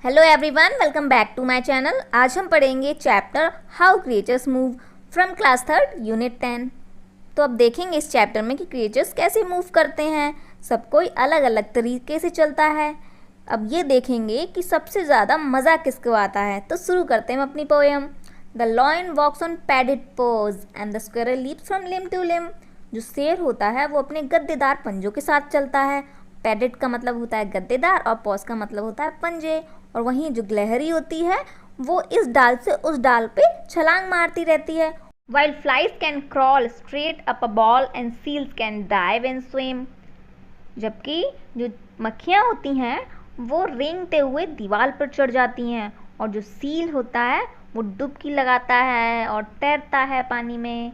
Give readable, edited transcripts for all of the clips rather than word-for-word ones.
Hello everyone, welcome back to my channel. आज हम पढ़ेंगे chapter how creatures move from class third unit 10। तो अब देखेंगे इस चैप्टर में कि क्रिएचर्स कैसे मूव करते हैं। सब कोई अलग अलग तरीके से चलता है। अब ये देखेंगे कि सबसे ज़्यादा मज़ा किसको आता है। तो शुरू करते हैं हम अपनी poem. The lion walks on padded paws and the squirrel leaps from limb to limb. जो शेर होता है वो अपने गद्देदार पंजों के साथ चलता है। पैडेड का मतलब होता है गद्देदार और पॉज का मतलब होता है पंजे। और वहीं जो गिलहरी होती है वो इस डाल से उस डाल पे छलांग मारती रहती है। While flies can crawl straight up a ball and seals can dive and swim। जबकि जो मक्खियाँ होती हैं वो रेंगते हुए दीवार पर चढ़ जाती हैं और जो सील होता है वो डुबकी लगाता है और तैरता है पानी में।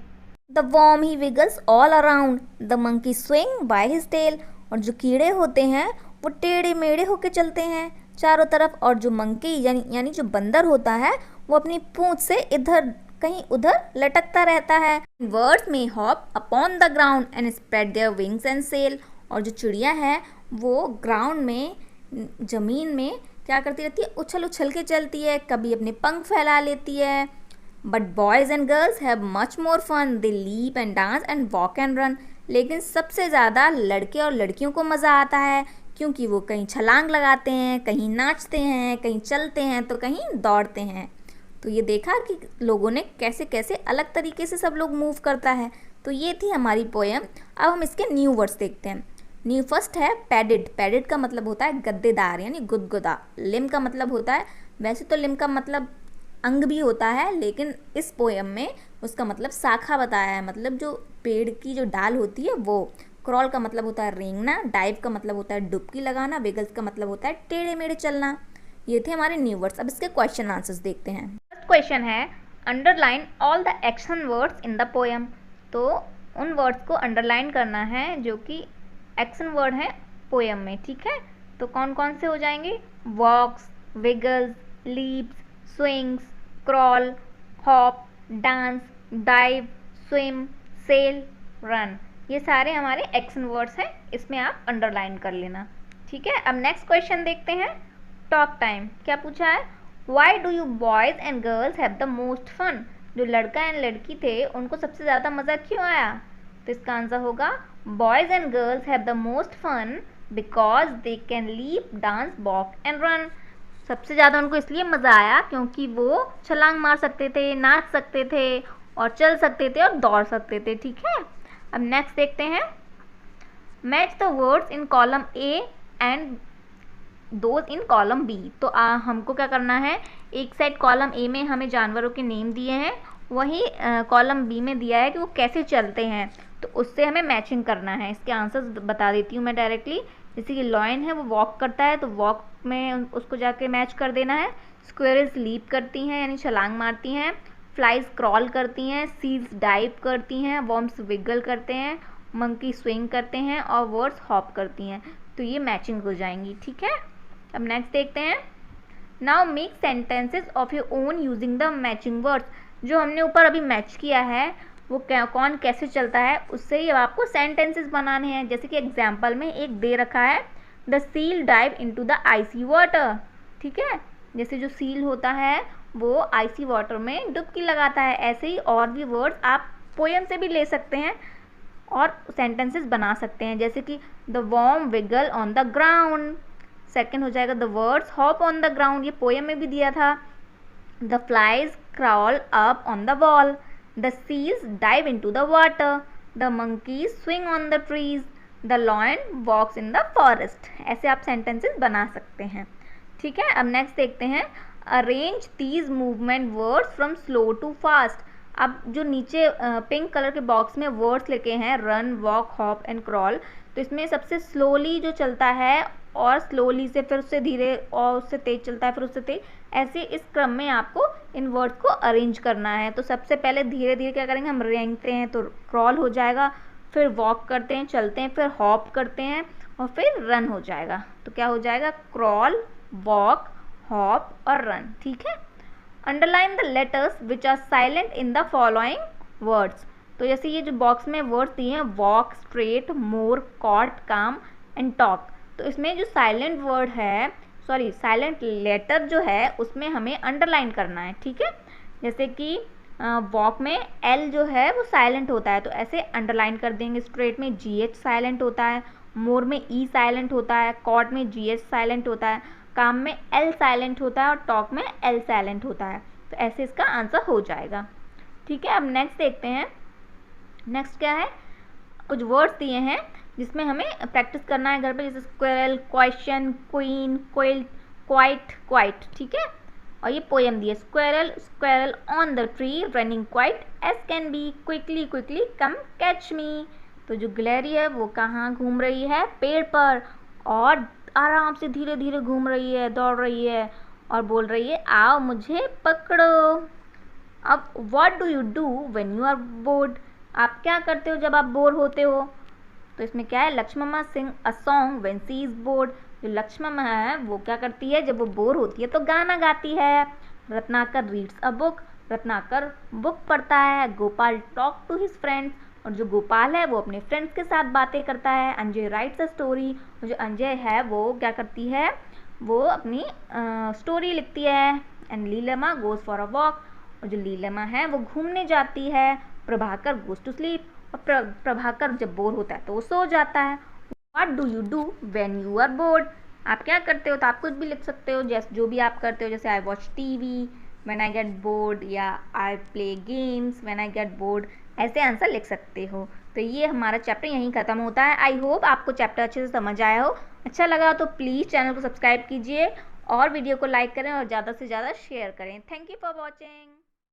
The worm he wiggles all around, the monkey swing by his tail। और जो कीड़े होते हैं वो टेढ़े मेढ़े होके चलते हैं चारों तरफ। और जो मंकी यानी जो बंदर होता है वो अपनी पूंछ से इधर कहीं उधर लटकता रहता है। Birds may hop upon the ground and spread their wings and sail। और जो चिड़िया है वो ग्राउंड में ज़मीन में क्या करती रहती है, उछल उछल के चलती है, कभी अपने पंख फैला लेती है। But boys and girls have much more fun, they leap and dance and walk and run. लेकिन सबसे ज़्यादा लड़के और लड़कियों को मज़ा आता है क्योंकि वो कहीं छलांग लगाते हैं, कहीं नाचते हैं, कहीं चलते हैं तो कहीं दौड़ते हैं। तो ये देखा कि लोगों ने कैसे कैसे अलग तरीके से सब लोग मूव करता है। तो ये थी हमारी पोएम। अब हम इसके न्यू वर्ड्स देखते हैं। न्यू फर्स्ट है पैडेड। पैडेड का मतलब होता है गद्देदार यानी गुदगुदा। लिम का मतलब होता है, वैसे तो लिम का मतलब अंग भी होता है लेकिन इस पोएम में उसका मतलब शाखा बताया है, मतलब जो पेड़ की जो डाल होती है वो। क्रॉल का मतलब होता है रेंगना। डाइव का मतलब होता है डुबकी लगाना। विगल्स का मतलब होता है टेढ़े मेढ़े चलना। ये थे हमारे न्यू वर्ड्स। अब इसके क्वेश्चन आंसर्स देखते हैं। फर्स्ट क्वेश्चन है underline all the action words in the poem. तो उन वर्ड्स को अंडरलाइन करना है जो कि एक्शन वर्ड है पोएम में, ठीक है। तो कौन कौन से हो जाएंगे? Walks, wiggles, leaps, swings, crawl, hop, dance, dive, swim, sail, run. ये सारे हमारे एक्शन वर्ड्स हैं, इसमें आप अंडरलाइन कर लेना, ठीक है। अब नेक्स्ट क्वेश्चन देखते हैं। टॉक टाइम क्या पूछा है? Why do you boys and girls have the most fun. जो लड़का एंड लड़की थे उनको सबसे ज़्यादा मज़ा क्यों आया? तो इसका आंसर होगा boys and girls have the most fun because they can leap, dance, walk and run. सबसे ज़्यादा उनको इसलिए मज़ा आया क्योंकि वो छलांग मार सकते थे, नाच सकते थे और चल सकते थे और दौड़ सकते थे, ठीक है। अब नेक्स्ट देखते हैं। Match the words in column A and those in column B. तो हमको क्या करना है, एक साइड कॉलम ए में हमें जानवरों के नेम दिए हैं, वहीं कॉलम बी में दिया है कि वो कैसे चलते हैं, तो उससे हमें मैचिंग करना है। इसके आंसर्स बता देती हूँ मैं डायरेक्टली। जैसे कि लॉयन है वो वॉक करता है तो वॉक में उसको जाके मैच कर देना है। स्क्वेरल्स लीप करती हैं यानी छलांग मारती हैं। फ्लाइज क्रॉल करती हैं। सील्स डाइव करती हैं। वर्म्स विगल करते हैं। मंकी स्विंग करते हैं और वर्ड्स हॉप करती हैं। तो ये मैचिंग हो जाएंगी, ठीक है। अब नेक्स्ट देखते हैं। Now make sentences of your own using the matching words. जो हमने ऊपर अभी मैच किया है वो कौन कैसे चलता है उससे ही अब आपको सेंटेंसेस बनाने हैं। जैसे कि एग्जाम्पल में एक दे रखा है, the seal dive into the icy water, ठीक है। जैसे जो सील होता है वो आइसी वाटर में डुबकी लगाता है। ऐसे ही और भी वर्ड्स आप पोएम से भी ले सकते हैं और सेंटेंसेस बना सकते हैं। जैसे कि the worm wiggle on the ground. Second हो जाएगा the words hop on the ground, ये पोएम में भी दिया था। The flies crawl up on the wall. The seals dive into the water. The monkeys swing on the trees. The lion walks in the forest. ऐसे आप sentences बना सकते हैं, ठीक है। अब नेक्स्ट देखते हैं। Arrange these movement words from slow to fast. अब जो नीचे पिंक कलर के बॉक्स में वर्ड्स लिखे हैं run, walk, hop and crawl, तो इसमें सबसे स्लोली जो चलता है और स्लोली से फिर उससे धीरे और उससे तेज चलता है फिर उससे तेज, ऐसे इस क्रम में आपको इन वर्ड्स को अरेंज करना है। तो सबसे पहले धीरे धीरे क्या करेंगे, हम रेंगते हैं तो क्रॉल हो जाएगा, फिर वॉक करते हैं चलते हैं, फिर हॉप करते हैं और फिर रन हो जाएगा। तो क्या हो जाएगा, क्रॉल, वॉक, हॉप और रन, ठीक है। Underline the letters which are silent in the following words. तो जैसे ये जो बॉक्स में वर्ड्स दिए हैं walk, straight, more, caught, calm and talk, तो इसमें जो साइलेंट वर्ड है सॉरी साइलेंट लेटर जो है उसमें हमें अंडरलाइन करना है, ठीक है। जैसे कि वॉक में एल जो है वो साइलेंट होता है, तो ऐसे अंडरलाइन कर देंगे। स्ट्रेट में GH साइलेंट होता है, मोर में E साइलेंट होता है, कॉट में GH साइलेंट होता है, काम में L साइलेंट होता है और टॉक में L साइलेंट होता है। तो ऐसे इसका आंसर हो जाएगा, ठीक है। अब नेक्स्ट देखते हैं। नेक्स्ट क्या है, कुछ वर्ड्स दिए हैं जिसमें हमें प्रैक्टिस करना है घर पे, जैसे squirrel, question, queen, quilt, quite, quite, ठीक है। और ये पोएम दिए, squirrel squirrel on the tree running quite as can be, quickly quickly come catch me. तो जो गिलहरी है वो कहाँ घूम रही है, पेड़ पर, और आराम से धीरे धीरे घूम रही है, दौड़ रही है और बोल रही है आओ मुझे पकड़ो। अब what do you do when you are bored, आप क्या करते हो जब आप बोर होते हो। तो इसमें क्या है, Lakshmamma sing a song when she is bored. जो लक्ष्मम्मा है वो क्या करती है, जब वो बोर होती है तो गाना गाती है। Ratnakar reads a book, Ratnakar book पढ़ता है। Gopal talk to his friends, और जो गोपाल है वो अपने फ्रेंड्स के साथ बातें करता है। अंजय राइट्स अ स्टोरी, और जो अंजय है वो क्या करती है, वो अपनी स्टोरी लिखती है। And Leelamma goes for a walk, और जो लीलमा है वो घूमने जाती है। प्रभाकर गोज टू स्लीप, और प्रभाकर जब बोर होता है तो वो सो जाता है। What do you do when you are bored, आप क्या करते हो, तो आप कुछ भी लिख सकते हो, जैसे जो भी आप करते हो, जैसे I watch TV when I get bored, या I play games when I get bored, ऐसे आंसर लिख सकते हो। तो ये हमारा चैप्टर यहीं ख़त्म होता है। आई होप आपको चैप्टर अच्छे से समझ आया हो। अच्छा लगा तो प्लीज़ चैनल को सब्सक्राइब कीजिए और वीडियो को लाइक करें और ज़्यादा से ज़्यादा शेयर करें। Thank you for watching.